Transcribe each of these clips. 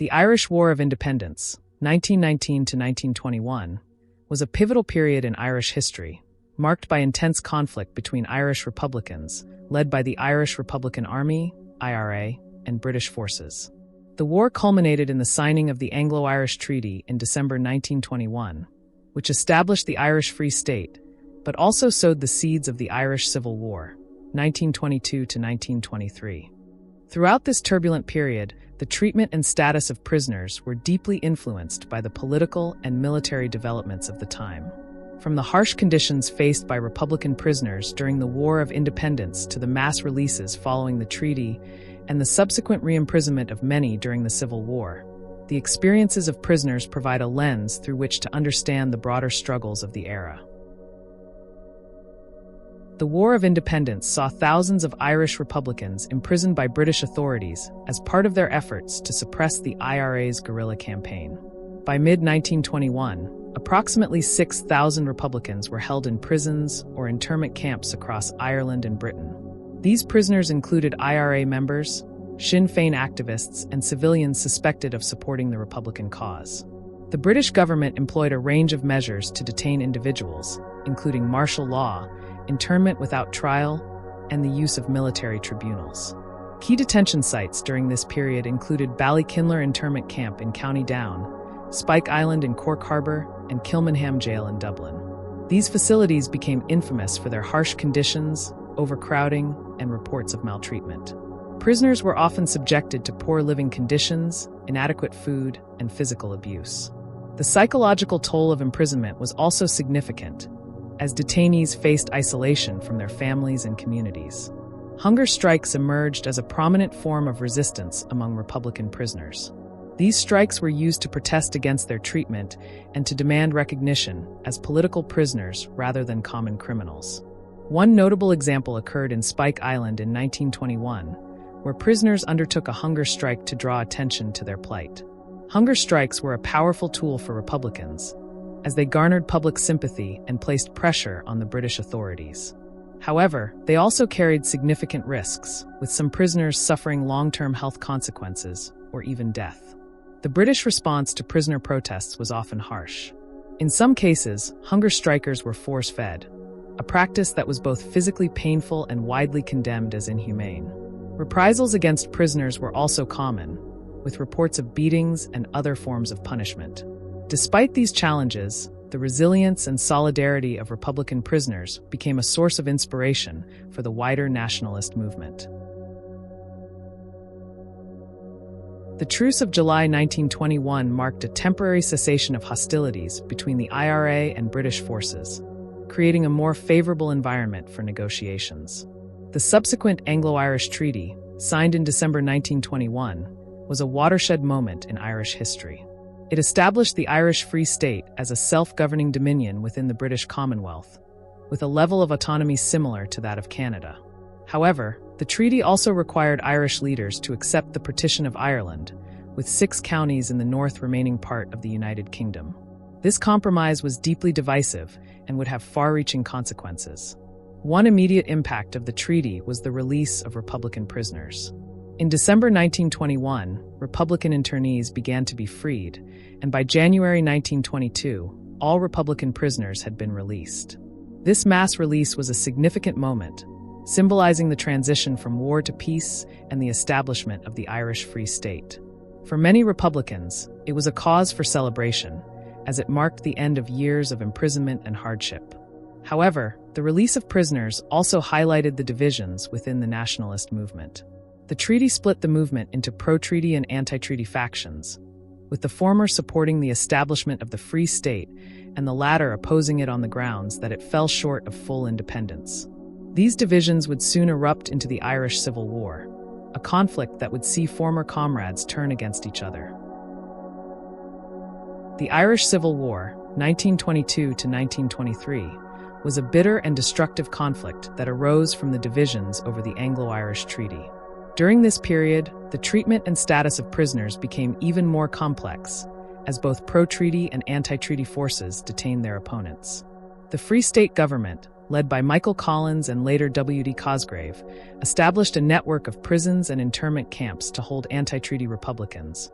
The Irish War of Independence, 1919 to 1921, was a pivotal period in Irish history, marked by intense conflict between Irish Republicans, led by the Irish Republican Army, IRA, and British forces. The war culminated in the signing of the Anglo-Irish Treaty in December 1921, which established the Irish Free State, but also sowed the seeds of the Irish Civil War, 1922 to 1923. Throughout this turbulent period, the treatment and status of prisoners were deeply influenced by the political and military developments of the time. From the harsh conditions faced by Republican prisoners during the War of Independence to the mass releases following the treaty and the subsequent re-imprisonment of many during the Civil War, the experiences of prisoners provide a lens through which to understand the broader struggles of the era. The War of Independence saw thousands of Irish Republicans imprisoned by British authorities as part of their efforts to suppress the IRA's guerrilla campaign. By mid-1921, approximately 6,000 Republicans were held in prisons or internment camps across Ireland and Britain. These prisoners included IRA members, Sinn Féin activists, and civilians suspected of supporting the Republican cause. The British government employed a range of measures to detain individuals, including martial law, internment without trial, and the use of military tribunals. Key detention sites during this period included Ballykinler Internment Camp in County Down, Spike Island in Cork Harbour, and Kilmainham Jail in Dublin. These facilities became infamous for their harsh conditions, overcrowding, and reports of maltreatment. Prisoners were often subjected to poor living conditions, inadequate food, and physical abuse. The psychological toll of imprisonment was also significant, as detainees faced isolation from their families and communities. Hunger strikes emerged as a prominent form of resistance among Republican prisoners. These strikes were used to protest against their treatment and to demand recognition as political prisoners rather than common criminals. One notable example occurred in Spike Island in 1921, where prisoners undertook a hunger strike to draw attention to their plight. Hunger strikes were a powerful tool for Republicans, as they garnered public sympathy and placed pressure on the British authorities. However, they also carried significant risks, with some prisoners suffering long-term health consequences or even death. The British response to prisoner protests was often harsh. In some cases, hunger strikers were force-fed, a practice that was both physically painful and widely condemned as inhumane. Reprisals against prisoners were also common, with reports of beatings and other forms of punishment. Despite these challenges, the resilience and solidarity of Republican prisoners became a source of inspiration for the wider nationalist movement. The Truce of July 1921 marked a temporary cessation of hostilities between the IRA and British forces, creating a more favorable environment for negotiations. The subsequent Anglo-Irish Treaty, signed in December 1921, was a watershed moment in Irish history. It established the Irish Free State as a self-governing dominion within the British Commonwealth, with a level of autonomy similar to that of Canada. However, the treaty also required Irish leaders to accept the partition of Ireland, with 6 counties in the north remaining part of the United Kingdom. This compromise was deeply divisive and would have far-reaching consequences. One immediate impact of the treaty was the release of Republican prisoners. In December 1921, Republican internees began to be freed, and by January 1922, all Republican prisoners had been released. This mass release was a significant moment, symbolizing the transition from war to peace and the establishment of the Irish Free State. For many Republicans, it was a cause for celebration, as it marked the end of years of imprisonment and hardship. However, the release of prisoners also highlighted the divisions within the nationalist movement. The treaty split the movement into pro-treaty and anti-treaty factions, with the former supporting the establishment of the Free State and the latter opposing it on the grounds that it fell short of full independence. These divisions would soon erupt into the Irish Civil War, a conflict that would see former comrades turn against each other. The Irish Civil War, 1922 to 1923, was a bitter and destructive conflict that arose from the divisions over the Anglo-Irish Treaty. During this period, the treatment and status of prisoners became even more complex, as both pro-treaty and anti-treaty forces detained their opponents. The Free State government, led by Michael Collins and later W.D. Cosgrave, established a network of prisons and internment camps to hold anti-treaty Republicans,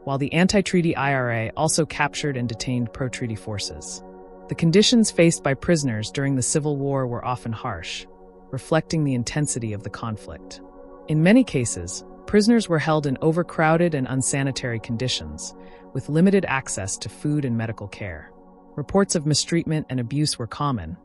while the anti-treaty IRA also captured and detained pro-treaty forces. The conditions faced by prisoners during the Civil War were often harsh, reflecting the intensity of the conflict. In many cases, prisoners were held in overcrowded and unsanitary conditions, with limited access to food and medical care. Reports of mistreatment and abuse were common,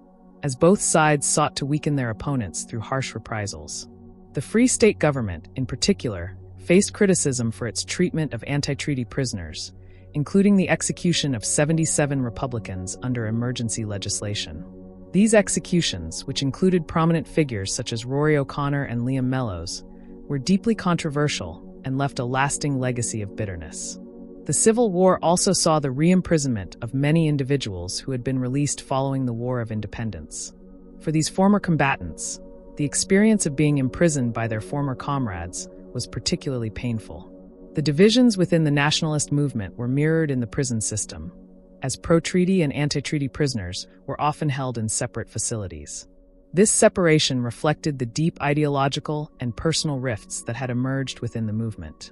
as both sides sought to weaken their opponents through harsh reprisals. The Free State government, in particular, faced criticism for its treatment of anti-treaty prisoners, including the execution of 77 Republicans under emergency legislation. These executions, which included prominent figures such as Rory O'Connor and Liam Mellows, were deeply controversial and left a lasting legacy of bitterness. The Civil War also saw the re-imprisonment of many individuals who had been released following the War of Independence. For these former combatants, the experience of being imprisoned by their former comrades was particularly painful. The divisions within the nationalist movement were mirrored in the prison system, as pro-treaty and anti-treaty prisoners were often held in separate facilities. This separation reflected the deep ideological and personal rifts that had emerged within the movement.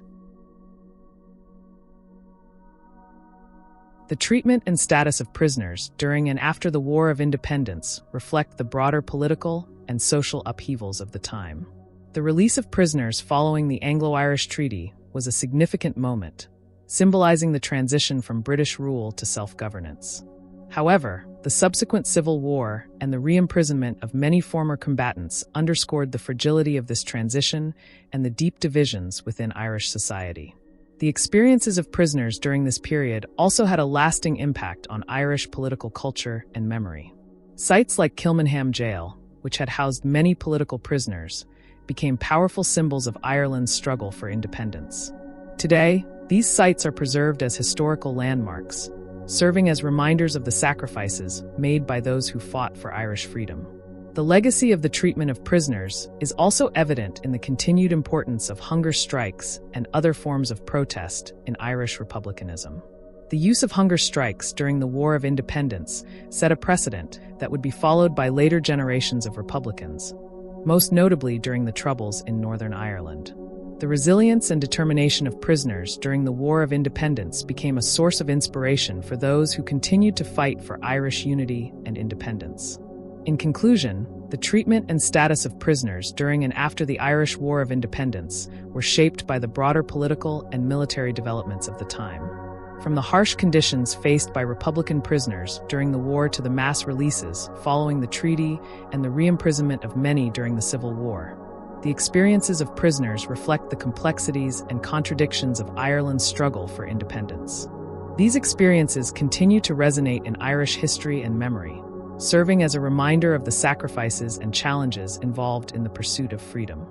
The treatment and status of prisoners during and after the War of Independence reflect the broader political and social upheavals of the time. The release of prisoners following the Anglo-Irish Treaty was a significant moment, symbolizing the transition from British rule to self-governance. However, the subsequent Civil War and the re-imprisonment of many former combatants underscored the fragility of this transition and the deep divisions within Irish society. The experiences of prisoners during this period also had a lasting impact on Irish political culture and memory. Sites like Kilmainham Jail, which had housed many political prisoners, became powerful symbols of Ireland's struggle for independence. Today, these sites are preserved as historical landmarks, serving as reminders of the sacrifices made by those who fought for Irish freedom. The legacy of the treatment of prisoners is also evident in the continued importance of hunger strikes and other forms of protest in Irish republicanism. The use of hunger strikes during the War of Independence set a precedent that would be followed by later generations of Republicans, most notably during the Troubles in Northern Ireland. The resilience and determination of prisoners during the War of Independence became a source of inspiration for those who continued to fight for Irish unity and independence. In conclusion, the treatment and status of prisoners during and after the Irish War of Independence were shaped by the broader political and military developments of the time. From the harsh conditions faced by Republican prisoners during the war to the mass releases following the treaty and the re-imprisonment of many during the Civil War, the experiences of prisoners reflect the complexities and contradictions of Ireland's struggle for independence. These experiences continue to resonate in Irish history and memory, serving as a reminder of the sacrifices and challenges involved in the pursuit of freedom.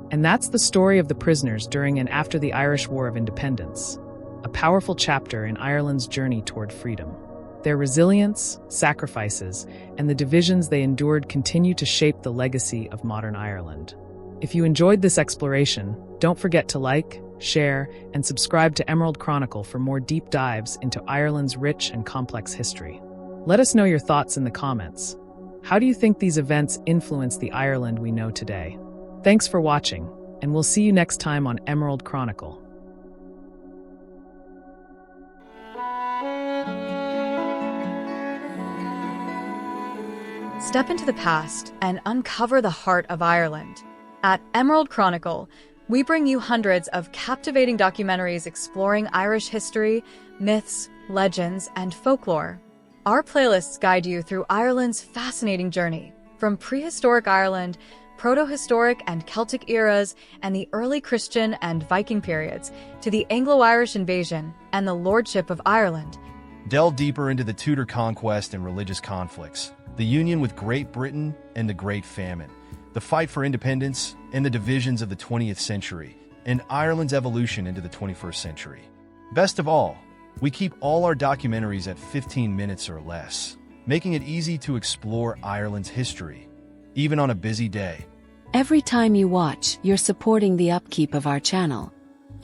And that's the story of the prisoners during and after the Irish War of Independence, a powerful chapter in Ireland's journey toward freedom. Their resilience, sacrifices, and the divisions they endured continue to shape the legacy of modern Ireland. If you enjoyed this exploration, don't forget to like, share, and subscribe to Emerald Chronicle for more deep dives into Ireland's rich and complex history. Let us know your thoughts in the comments. How do you think these events influence the Ireland we know today? Thanks for watching, and we'll see you next time on Emerald Chronicle. Step into the past and uncover the heart of Ireland. At Emerald Chronicle, we bring you hundreds of captivating documentaries exploring Irish history, myths, legends, and folklore. Our playlists guide you through Ireland's fascinating journey, from prehistoric Ireland, proto-historic and Celtic eras, and the early Christian and Viking periods, to the Anglo-Irish invasion and the lordship of Ireland. Delve deeper into the Tudor conquest and religious conflicts, the union with Great Britain and the Great Famine, the fight for independence and the divisions of the 20th century, and Ireland's evolution into the 21st century. Best of all, we keep all our documentaries at 15 minutes or less, making it easy to explore Ireland's history, even on a busy day. Every time you watch, you're supporting the upkeep of our channel.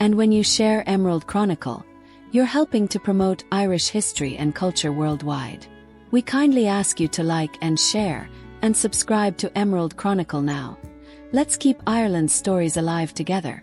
And when you share Emerald Chronicle, you're helping to promote Irish history and culture worldwide. We kindly ask you to like and share, and subscribe to Emerald Chronicle now, Let's keep Ireland's stories alive together.